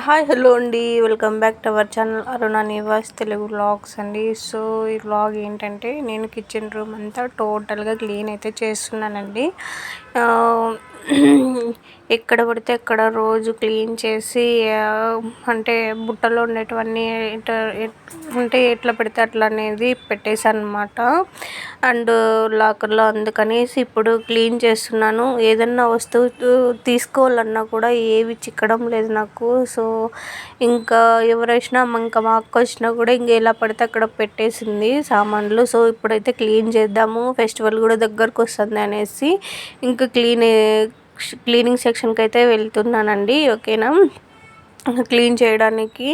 Hi hello అండి, welcome back to our channel Aruna Nivas Telugu vlogs అండి. So ఈ vlog ఏంటంటే నేను కిచెన్ రూమ్ అంతా టోటల్గా క్లీన్ అయితే చేస్తున్నానండి. ఎక్కడ పడితే అక్కడ రోజు క్లీన్ చేసి అంటే బుట్టలో ఉండేటివన్నీ అంటే ఎట్లా పెడితే అట్లా అనేది పెట్టేశాను అనమాట. అండ్ లాకర్లో అందుకనేసి ఇప్పుడు క్లీన్ చేస్తున్నాను. ఏదన్నా వస్తువు తీసుకోవాలన్నా కూడా ఏవి చిక్కడం లేదు నాకు. సో ఇంకా ఎవరైనా ఇంకా మా అక్క వచ్చినా కూడా ఇంకా ఎలా పడితే అక్కడ పెట్టేసింది సామాన్లు. సో ఇప్పుడైతే క్లీన్ చేద్దాము, ఫెస్టివల్ కూడా దగ్గరకు వస్తుంది అనేసి ఇంకా క్లీనింగ్ సెక్షన్కి అయితే వెళ్తున్నానండి. ఓకేనా, క్లీన్ చేయడానికి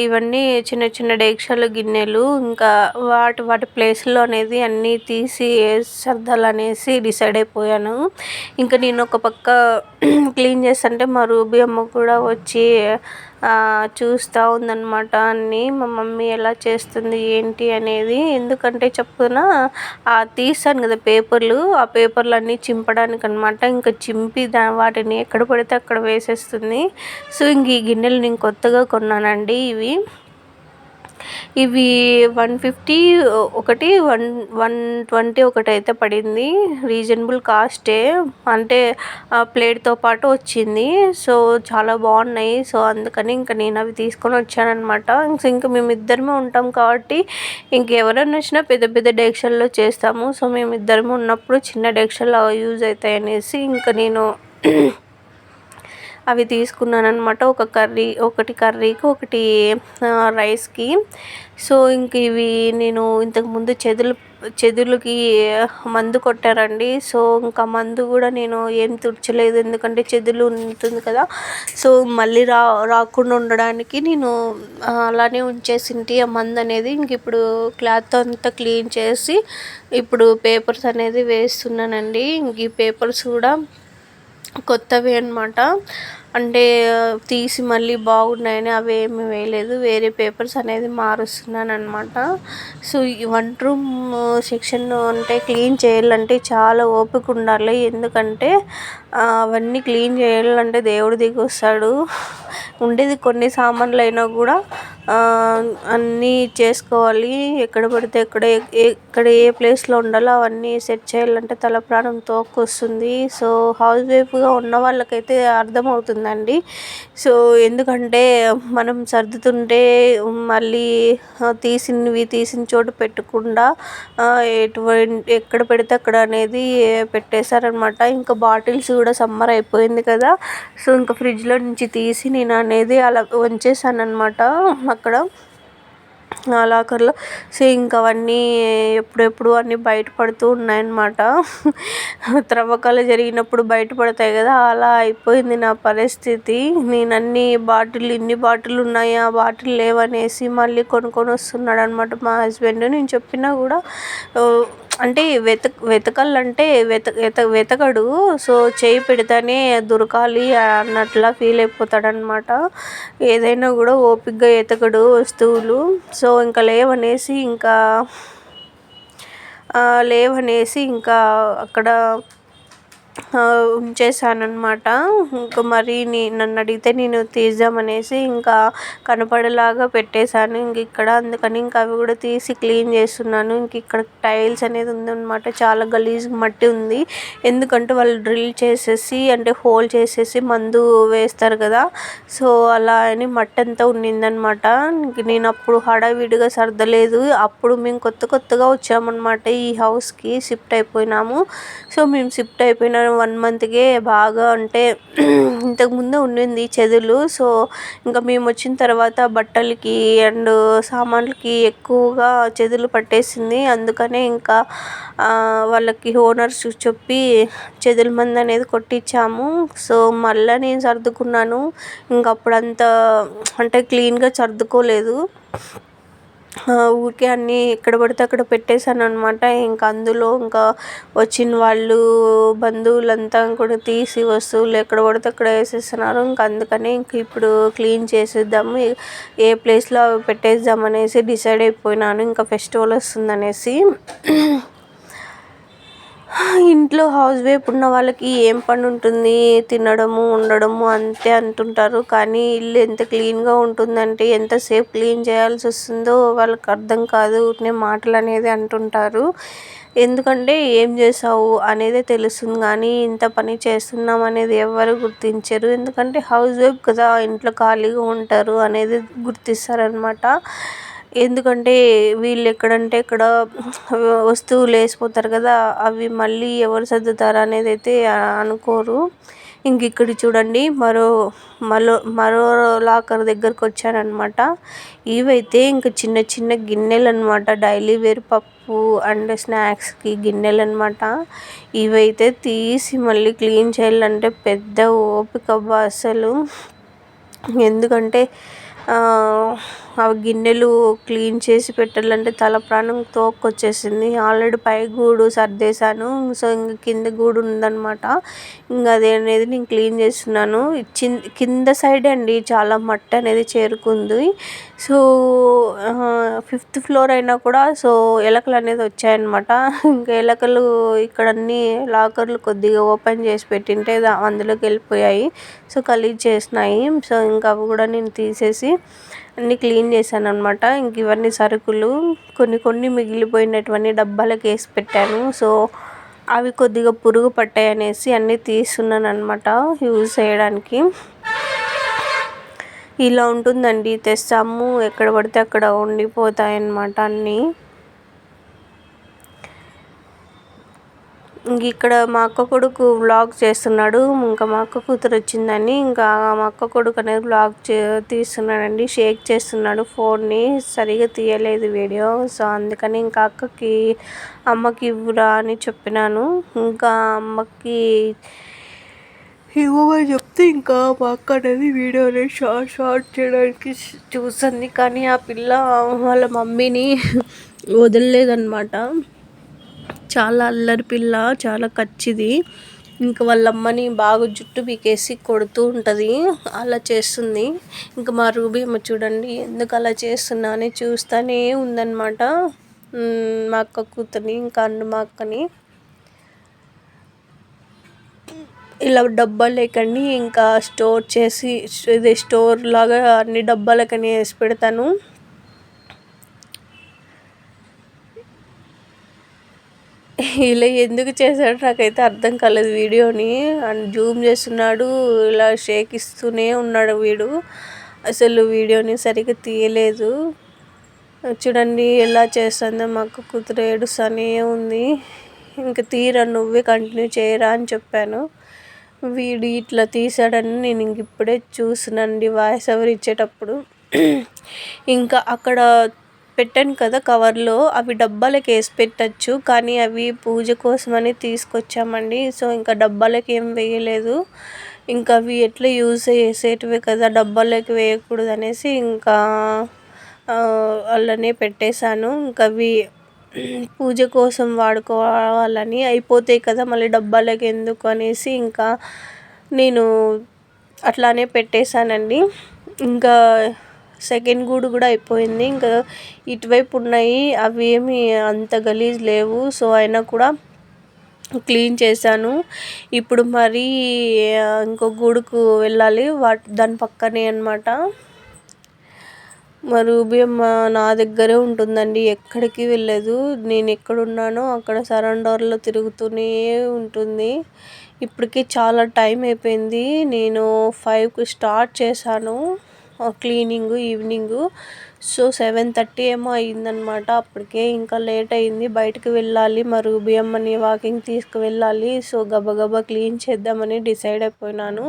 ఇవన్నీ చిన్న చిన్న డేక్షాలు గిన్నెలు ఇంకా వాటి ప్లేస్లో అనేది అన్నీ తీసి సర్దాలనేసి డిసైడ్ అయిపోయాను. ఇంకా నేను ఒక పక్క క్లీన్ చేస్తుంటే మా రూబీ అమ్మ కూడా వచ్చి చూస్తూ ఉందన్నమాట. అన్నీ మా మమ్మీ ఎలా చేస్తుంది ఏంటి అనేది. ఎందుకంటే చెప్పున తీస్తాను కదా పేపర్లు, ఆ పేపర్లు అన్నీ చింపడానికి అనమాట. ఇంకా చింపి వాటిని ఎక్కడ పడితే అక్కడ వేసేస్తుంది. సో ఇంక ఈ గిన్నెలు నేను కొత్తగా కొన్నానండి. ఇవి 150 ఒకటి, 120 ఒకటి అయితే పడింది. రీజనబుల్ కాస్టే, అంటే ప్లేట్తో పాటు వచ్చింది. సో చాలా బాగున్నాయి. సో అందుకని ఇంకా నేను అవి తీసుకొని వచ్చానమాట. ఇంకా మేమిద్దరమే ఉంటాం కాబట్టి ఇంకెవరైనా వచ్చినా పెద్ద పెద్ద డేక్షల్లో చేస్తాము. సో మేమిద్దరమే ఉన్నప్పుడు చిన్న డేక్షల్లో యూజ్ అవుతాయి అనేసి ఇంకా నేను అవి తీసుకున్నాను అనమాట. ఒకటి కర్రీకి, ఒకటి రైస్కి. సో ఇంక ఇవి నేను ఇంతకుముందు చెదులకి మందు కొట్టారండి. సో ఇంకా మందు కూడా నేను ఏం తుడచలేదు, ఎందుకంటే చెదులు ఉంటుంది కదా. సో మళ్ళీ రాకుండా ఉండడానికి నేను అలానే ఉంచేసింటి ఆ మందు అనేది. ఇంక ఇప్పుడు క్లాత్ అంతా క్లీన్ చేసి ఇప్పుడు పేపర్స్ అనేది వేస్తున్నానండి. ఇంక ఈ పేపర్స్ కూడా కొత్తవి అనమాట. అంటే తీసి మళ్ళీ బాగున్నాయని అవి ఏమి వేయలేదు, వేరే పేపర్స్ అనేది మారుస్తున్నాను అనమాట. సో ఈ వంట రూమ్ సెక్షన్ అంటే క్లీన్ చేయాలంటే చాలా ఓపిక ఉండాలి. ఎందుకంటే అవన్నీ క్లీన్ చేయాలంటే దేవుడు దిగి వస్తాడు. ఉండేది కొన్ని సామాన్లు అయినా కూడా అన్నీ చేసుకోవాలి. ఎక్కడ పడితే ఎక్కడ ఏ ప్లేస్లో ఉండాలో అవన్నీ సెట్ చేయాలంటే తల ప్రాణం తోక్కొస్తుంది. సో హౌస్ వైఫ్గా ఉన్న వాళ్ళకైతే అర్థమవుతుందండి. సో ఎందుకంటే మనం సర్దుతుంటే మళ్ళీ తీసిన చోటు పెట్టకుండా ఎక్కడ పెడితే అక్కడ అనేది పెట్టేశారనమాట. ఇంకా బాటిల్స్ కూడా సమ్మర్ అయిపోయింది కదా. సో ఇంకా ఫ్రిడ్జ్లో నుంచి తీసి నేను అనేది అలా ఉంచేసాను అనమాట అక్కడ లాకర్లో. సో ఇంకా అవన్నీ ఎప్పుడెప్పుడు అన్నీ బయటపడుతూ ఉన్నాయన్నమాట. త్రవ్వకాలు జరిగినప్పుడు బయటపడతాయి కదా, అలా అయిపోయింది నా పరిస్థితి. నేను ఇన్ని బాటిల్ ఉన్నాయా, బాటిల్ లేవనేసి మళ్ళీ కొనుక్కొని వస్తున్నాడు అనమాట మా హస్బెండ్. నేను చెప్పినా కూడా అంటే వెతకాలంటే వెతకడు. సో చేయి పెడితేనే దొరకాలి అన్నట్లా ఫీల్ అయిపోతాడనమాట. ఏదైనా కూడా ఓపికగా వెతకడు వస్తువులు. సో ఇంకా లేవనేసి ఇంకా అక్కడ ఉంచేసానమాట. ఇంకా మరి నన్ను అడిగితే నేను తీద్దామనేసి ఇంకా కనపడేలాగా పెట్టేశాను ఇంక ఇక్కడ. అందుకని ఇంకా అవి కూడా తీసి క్లీన్ చేస్తున్నాను. ఇంక ఇక్కడ టైల్స్ అనేది ఉందన్నమాట, చాలా గలీజ్గా మట్టి ఉంది. ఎందుకంటే వాళ్ళు డ్రిల్ చేసేసి అంటే హోల్ చేసేసి మందు వేస్తారు కదా. సో అలా అని మట్టి అంతా ఉండిందనమాట. నేను అప్పుడు హడావిడిగా సర్దలేదు. అప్పుడు మేము కొత్తగా వచ్చామన్నమాట, ఈ హౌస్కి షిఫ్ట్ అయిపోయినాము. సో మేము షిఫ్ట్ అయిపోయిన 1 మంత్కే బాగా అంటే ఇంతకుముందు ఉండింది చెదులు. సో ఇంకా మేము వచ్చిన తర్వాత బట్టలకి అండ్ సామాన్లకి ఎక్కువగా చెదులు పట్టేసింది. అందుకనే ఇంకా వాళ్ళకి ఓనర్స్ చెప్పి చెదుల మందు అనేది కొట్టించాము. సో మళ్ళీ నేను సర్దుకున్నాను. ఇంకప్పుడు అంటే క్లీన్గా సర్దుకోలేదు, ఊరికే అన్నీ ఎక్కడ పడితే అక్కడ పెట్టేశాను అనమాట. ఇంకా అందులో ఇంకా వచ్చిన వాళ్ళు బంధువులంతా కూడా తీసి వస్తువులు ఎక్కడ పడితే అక్కడ వేసేస్తున్నారు. ఇంకా అందుకని ఇప్పుడు క్లీన్ చేసేద్దాము, ఏ ప్లేస్లో పెట్టేద్దాం అనేసి డిసైడ్ అయిపోయినాను. ఇంకా ఫెస్టివల్ వస్తుందనేసి ఇంట్లో హౌస్ వైఫ్ ఉన్న వాళ్ళకి ఏం పని ఉంటుంది, తినడము ఉండడము అంతే అంటుంటారు. కానీ ఇల్లు ఎంత క్లీన్గా ఉంటుందంటే ఎంతసేపు క్లీన్ చేయాల్సి వస్తుందో వాళ్ళకి అర్థం కాదు. ఊరికే మాటలు అనేది అంటుంటారు. ఎందుకంటే ఏం చేసావు అనేదే తెలుస్తుంది కానీ ఇంత పని చేస్తున్నాం అనేది ఎవరు గుర్తించరు. ఎందుకంటే హౌస్ వైఫ్ కదా, ఇంట్లో ఖాళీగా ఉంటారు అనేది గుర్తిస్తారనమాట. ఎందుకంటే వీళ్ళు ఎక్కడంటే ఇక్కడ వస్తువులు వేసిపోతారు కదా, అవి మళ్ళీ ఎవరు సర్దుతారు అనేది అయితే అనుకోరు. ఇంక ఇక్కడ చూడండి మరో లాకర్ దగ్గరకు వచ్చానమాట. ఇవైతే ఇంక చిన్న చిన్న గిన్నెలు అనమాట, డైలీ వేర్ పప్పు అండ్ స్నాక్స్కి గిన్నెలు అనమాట. ఇవైతే తీసి మళ్ళీ క్లీన్ చేయాలంటే పెద్ద ఓపిక అసలు. ఎందుకంటే ఆ గిన్నెలు క్లీన్ చేసి పెట్టాలంటే తల ప్రాణం తోక్కొచ్చేసింది. ఆల్రెడీ పై గూడు సర్దేశాను. సో ఇంక కింద గూడు ఉందన్నమాట. ఇంకా అది అనేది నేను క్లీన్ చేస్తున్నాను. కింద సైడ్ అండి చాలా మట్టి అనేది చేరుకుంది. సో 5th ఫ్లోర్ అయినా కూడా సో ఎలకలు అనేది వచ్చాయన్నమాట. ఇంకా ఎలకలు ఇక్కడ అన్ని లాకర్లు కొద్దిగా ఓపెన్ చేసి పెట్టింటే అందులోకి వెళ్ళిపోయాయి. సో గలీజ్ చేసినాయి. సో ఇంకా అవి కూడా నేను తీసేసి అన్నీ క్లీన్ చేశాను అనమాట. ఇంక ఇవన్నీ సరుకులు కొన్ని మిగిలిపోయినటువంటి డబ్బాలకు వేసి పెట్టాను. సో అవి కొద్దిగా పురుగు పట్టాయి అనేసి అన్నీ తీస్తున్నాను అనమాట యూజ్ చేయడానికి. ఇలా ఉంటుందండి, తెస్తాము ఎక్కడ పడితే అక్కడ ఉండిపోతాయి అన్నమాట అన్నీ. ఇంక ఇక్కడ మా అక్క కొడుకు వ్లాగ్ చేస్తున్నాడు. ఇంకా మా అక్క కూతురు వచ్చిందని ఇంకా మా అక్క కొడుకు అనేది వ్లాగ్ తీస్తున్నాడండి. షేక్ చేస్తున్నాడు ఫోన్ని, సరిగా తీయలేదు వీడియో. సో అందుకని ఇంకా అమ్మకి ఇవ్వరా అని చెప్పినాను. ఇంకా అమ్మకి ఇవ్వమని చెప్తే ఇంకా మా అక్క అనేది వీడియో అనేది షార్ట్ చేయడానికి చూస్తుంది. కానీ ఆ పిల్ల వాళ్ళ మమ్మీని వదలలేదన్నమాట. చాలా అల్లరి పిల్ల, చాలా కచ్చిది. ఇంకా వాళ్ళ అమ్మని బాగా జుట్టు పీకేసి కొడుతూ ఉంటుంది, అలా చేస్తుంది. ఇంకా మా రూబీ అమ్మ చూడండి ఎందుకు అలా చేస్తున్నా అని చూస్తూనే ఉందన్నమాట మా అక్క కూతుర్ని, ఇంకా మా అక్కని. ఇలా డబ్బాలేకండి ఇంకా స్టోర్ చేసి ఇది స్టోర్ లాగా అన్ని డబ్బాలకని వేసి పెడతాను. ఇలా ఎందుకు చేశాడు నాకైతే అర్థం కాలేదు. వీడియోని అండ్ జూమ్ చేస్తున్నాడు, ఇలా షేక్ ఇస్తూనే ఉన్నాడు వీడు. అసలు వీడియోని సరిగ్గా తీయలేదు. చూడండి ఎలా చేస్తుందో. మా అక్క కూతురు ఏడుస్తూనే ఉంది. ఇంకా తీరా నువ్వే కంటిన్యూ చేయరా అని చెప్పాను. వీడు ఇట్లా తీసాడని నేను ఇంక ఇప్పుడే చూసినండి వాయిస్ ఓవర్ ఇచ్చేటప్పుడు. ఇంకా అక్కడ పెట్టాను కదా కవర్లో, అవి డబ్బాలకి వేసి పెట్టచ్చు. కానీ అవి పూజ కోసమని తీసుకొచ్చామండి. సో ఇంకా డబ్బాలకి ఏం వేయలేదు. ఇంకా అవి ఎట్లా యూజ్ చేసేటివే కదా, డబ్బాలోకి వేయకూడదు అనేసి ఇంకా అలానే పెట్టేశాను. ఇంకా అవి పూజ కోసం వాడుకోవాలని అయిపోతాయి కదా, మళ్ళీ డబ్బాలకి ఎందుకు అనేసి ఇంకా నేను అట్లానే పెట్టేశానండి. ఇంకా సెకండ్ గూడు కూడా అయిపోయింది. ఇంకా ఇటువైపు ఉన్నాయి, అవి ఏమి అంత గలీజ్ లేవు. సో అయినా కూడా క్లీన్ చేశాను. ఇప్పుడు మరీ ఇంకో గూడుకు వెళ్ళాలి, దాని పక్కనే అన్నమాట. మా రూబీ అమ్మ నా దగ్గరే ఉంటుందండి, ఎక్కడికి వెళ్ళదు. నేను ఎక్కడున్నానో అక్కడ సరౌండర్లో తిరుగుతూనే ఉంటుంది. ఇప్పటికి చాలా టైం అయిపోయింది. నేను 5కి స్టార్ట్ చేశాను క్లీనింగ్ ఈవినింగ్. సో 7:30 ఏమో అయిందనమాట. అప్పటికే ఇంకా లేట్ అయింది. బయటకు వెళ్ళాలి, మా రూబీ అమ్మని వాకింగ్ తీసుకువెళ్ళాలి. సో గబగబా క్లీన్ చేద్దామని డిసైడ్ అయిపోయినాను.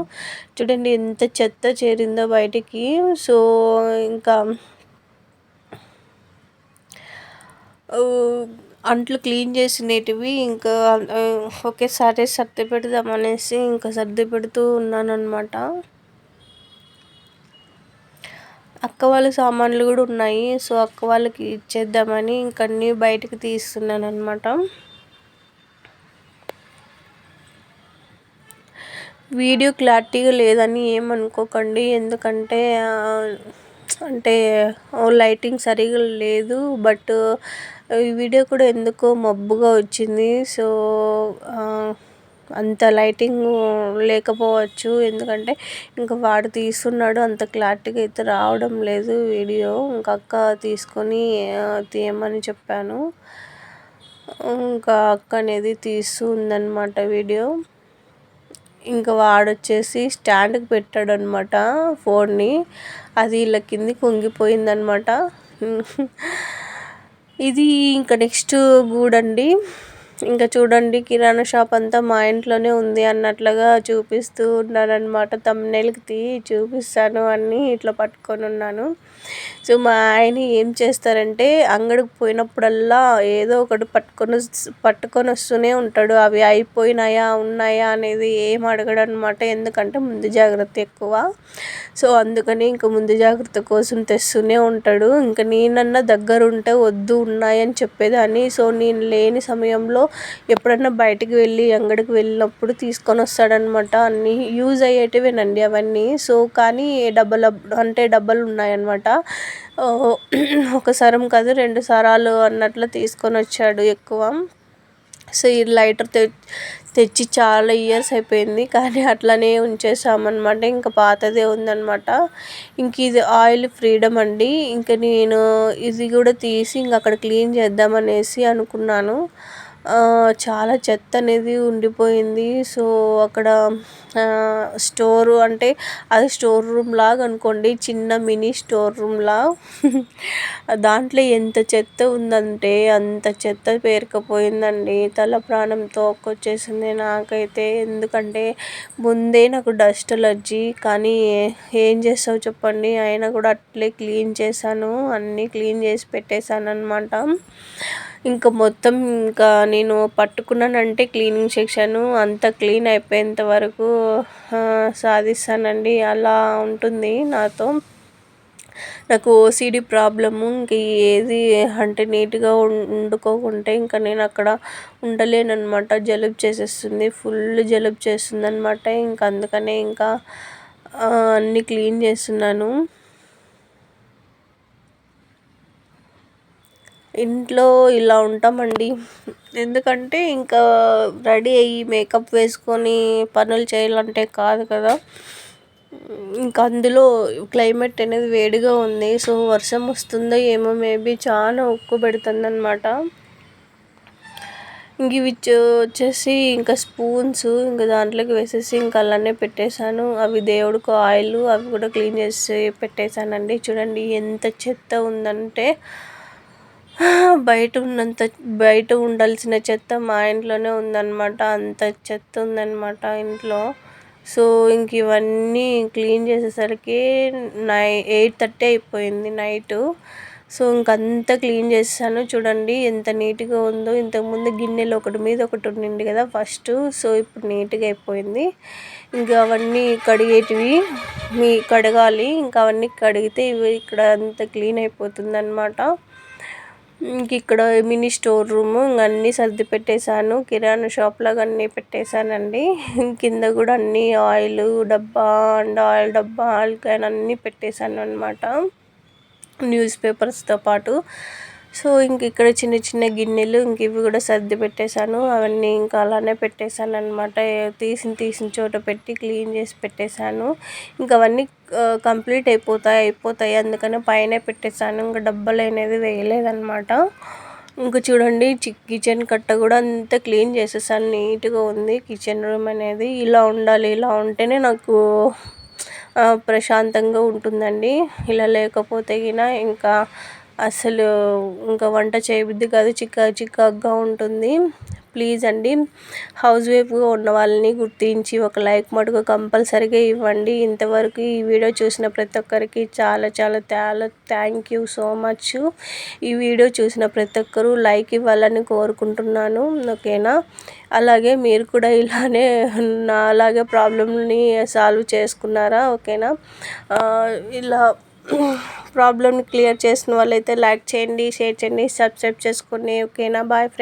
చూడండి ఎంత చెత్త చేరిందో బయటికి. సో ఇంకా అంట్లు క్లీన్ చేసినవి ఇంకా ఒకేసారి సర్ది పెడదామనేసి ఇంకా సర్ది పెడుతూ ఉన్నానన్నమాట. అక్క వాళ్ళ సామాన్లు కూడా ఉన్నాయి. సో అక్క వాళ్ళకి ఇచ్చేద్దామని ఇంక అన్నీ బయటకు తీస్తున్నాను అనమాట. వీడియో క్లారిటీగా లేదని ఏమనుకోకండి, ఎందుకంటే అంటే లైటింగ్ సరిగా లేదు. బట్ ఈ వీడియో కూడా ఎందుకో మబ్బుగా వచ్చింది. సో అంత లైటింగ్ లేకపోవచ్చు, ఎందుకంటే ఇంకా వాడు తీస్తున్నాడు, అంత క్లారిటీగా అయితే రావడం లేదు వీడియో. ఇంకా అక్క తీసుకొని తీయమని చెప్పాను. ఇంకా అక్క అనేది తీస్తూ ఉందన్నమాట వీడియో. ఇంకా వాడొచ్చేసి స్టాండ్కి పెట్టాడనమాట ఫోన్ని, అది ఇలా కిందికి వంగిపోయిందనమాట. ఇది ఇంకా నెక్స్ట్ గూడండి. ఇంకా చూడండి, కిరాణా షాప్ అంతా మా ఇంట్లోనే ఉంది అన్నట్లుగా చూపిస్తూ ఉన్నానమాట. థంబ్నెయిల్కి చూపిస్తాను అన్నీ ఇట్లా పట్టుకొని ఉన్నాను. సో మా ఆయన ఏం చేస్తారంటే అంగడికి పోయినప్పుడల్లా ఏదో ఒకటి పట్టుకొని వస్తూనే ఉంటాడు. అవి అయిపోయినాయా ఉన్నాయా అనేది ఏం అడగడు అనమాట, ఎందుకంటే ముందు జాగ్రత్త ఎక్కువ. సో అందుకని ఇంకా ముందు జాగ్రత్త కోసం తెస్తూనే ఉంటాడు. ఇంకా నేనన్నా దగ్గరుంటే వద్దు ఉన్నాయని చెప్పేదాన్ని. సో నేను లేని సమయంలో ఎప్పుడన్నా బయటికి వెళ్ళి అంగడికి వెళ్ళినప్పుడు తీసుకొని వస్తాడనమాట. అన్నీ యూజ్ అయ్యేటివేనండి అవన్నీ. సో కానీ డబ్బాలు ఉన్నాయన్నమాట. ఒక సరం కాదు 2 సరాలు అన్నట్లు తీసుకొని వచ్చాడు ఎక్కువ. సో ఈ లైటర్ తెచ్చి చాలా ఇయర్స్ అయిపోయింది, కానీ అట్లనే ఉంచేసామన్నమాట. ఇంకా పాతదే ఉందన్నమాట. ఇంక ఇది ఆయిల్ ఫ్రీడమ్ అండి. ఇంకా నేను ఇది కూడా తీసి ఇంక అక్కడ క్లీన్ చేద్దామనేసి అనుకున్నాను. చాలా చెత్త అనేది ఉండిపోయింది. సో అక్కడ స్టోరు అంటే అది స్టోర్ రూమ్ లాగా అనుకోండి, చిన్న మినీ స్టోర్ రూమ్లా. దాంట్లో ఎంత చెత్త ఉందంటే అంత చెత్త పేరుకుపోయిందండి. తల ప్రాణం తోక్కొచ్చేసింది నాకైతే, ఎందుకంటే ముందే నాకు డస్ట్ అలర్జీ. కానీ ఏం చేస్తావు చెప్పండి, అయినా కూడా అట్లే క్లీన్ చేశాను, అన్నీ క్లీన్ చేసి పెట్టేశాను అనమాట. ఇంకా మొత్తం ఇంకా నేను పట్టుకున్నానంటే క్లీనింగ్ సెక్షను అంతా క్లీన్ అయిపోయేంత వరకు సాధిస్తానండి. అలా ఉంటుంది నాతో. నాకు ఓసిడి ప్రాబ్లము. ఇంక ఏది అంటే నీట్గా వండుకోకుంటే ఇంకా నేను అక్కడ ఉండలేనమాట. జలుబు చేసేస్తుంది, ఫుల్ జలుబు చేస్తుంది అనమాట. ఇంకా అందుకనే ఇంకా అన్నీ క్లీన్ చేస్తున్నాను. ఇంట్లో ఇలా ఉంటామండి, ఎందుకంటే ఇంకా రెడీ అయ్యి మేకప్ వేసుకొని పనులు చేయాలంటే కాదు కదా. ఇంకా అందులో క్లైమేట్ అనేది వేడిగా ఉంది. సో వర్షం వస్తుందో ఏమో, మేబీ చాలా ఉక్కు పెడుతుంది అనమాట. ఇంక ఇవి వచ్చేసి ఇంకా స్పూన్స్ ఇంకా దాంట్లోకి వేసేసి ఇంకా అలానే పెట్టేశాను. అవి దేవుడికి ఆయిల్, అవి కూడా క్లీన్ చేసి పెట్టేశానండి. చూడండి ఎంత చెత్త ఉందంటే, బయట ఉండాల్సిన చెత్త మా ఇంట్లోనే ఉందన్నమాట. అంత చెత్త ఉందన్నమాట ఇంట్లో. సో ఇంక ఇవన్నీ క్లీన్ చేసేసరికి 8:30 అయిపోయింది నైటు. సో ఇంకంతా క్లీన్ చేసాను. చూడండి ఎంత నీట్గా ఉందో. ఇంతకుముందు గిన్నెలు ఒకటి మీద ఒకటి ఉండింది కదా ఫస్ట్. సో ఇప్పుడు నీట్గా అయిపోయింది. ఇంకా అవన్నీ కడగాలి. ఇంకా అవన్నీ కడిగితే ఇవి ఇక్కడ అంతా క్లీన్ అయిపోతుంది అనమాట. ఇంక ఇక్కడ మినీ స్టోర్ రూము ఇంక అన్నీ సర్ది పెట్టేశాను. కిరాణా షాప్ లాగా అన్నీ పెట్టేశానండి. కింద కూడా అన్నీ ఆయిల్ డబ్బా అండ్ ఆయిల్ డబ్బా, ఆయిల్ క్యాన్ అన్నీ పెట్టేశాను అనమాట, న్యూస్ పేపర్స్తో పాటు. సో ఇంక ఇక్కడ చిన్న చిన్న గిన్నెలు ఇంక ఇవి కూడా సర్ది పెట్టేశాను. అవన్నీ ఇంకా అలానే పెట్టేశాను అనమాట. తీసిన చోట పెట్టి క్లీన్ చేసి పెట్టేశాను. ఇంకా అవన్నీ కంప్లీట్ అయిపోతాయి అందుకని పైన పెట్టేశాను. ఇంకా డబ్బాలు అనేది వేయలేదన్నమాట. ఇంకా చూడండి కిచెన్ కట్ట కూడా అంతా క్లీన్ చేసేసాను. నీట్గా ఉంది కిచెన్ రూమ్ అనేది. ఇలా ఉండాలి, ఇలా ఉంటేనే నాకు ప్రశాంతంగా ఉంటుందండి. ఇలా లేకపోతే ఇంకా అసలు ఇంకా వంట చేయబుద్ధి కాదు, చికాగ్గా ఉంటుంది. ప్లీజ్ అండి, హౌస్ వైఫ్గా ఉన్న వాళ్ళని గుర్తించి ఒక లైక్ మటుకు కంపల్సరీగా ఇవ్వండి. ఇంతవరకు ఈ వీడియో చూసిన ప్రతి ఒక్కరికి చాలా చాలా థ్యాంక్ యూ సో మచ్. ఈ వీడియో చూసిన ప్రతి ఒక్కరూ లైక్ ఇవ్వాలని కోరుకుంటున్నాను, ఓకేనా. అలాగే మీరు కూడా ఇలానే అలాగే ప్రాబ్లమ్ని సాల్వ్ చేసుకున్నారా, ఓకేనా. ఇలా ప్రాబ్లమ్ని క్లియర్ చేసిన వాళ్ళైతే లైక్ చేయండి, షేర్ చేయండి, సబ్స్క్రైబ్ చేసుకోండి, ఓకేనా. Bye friends.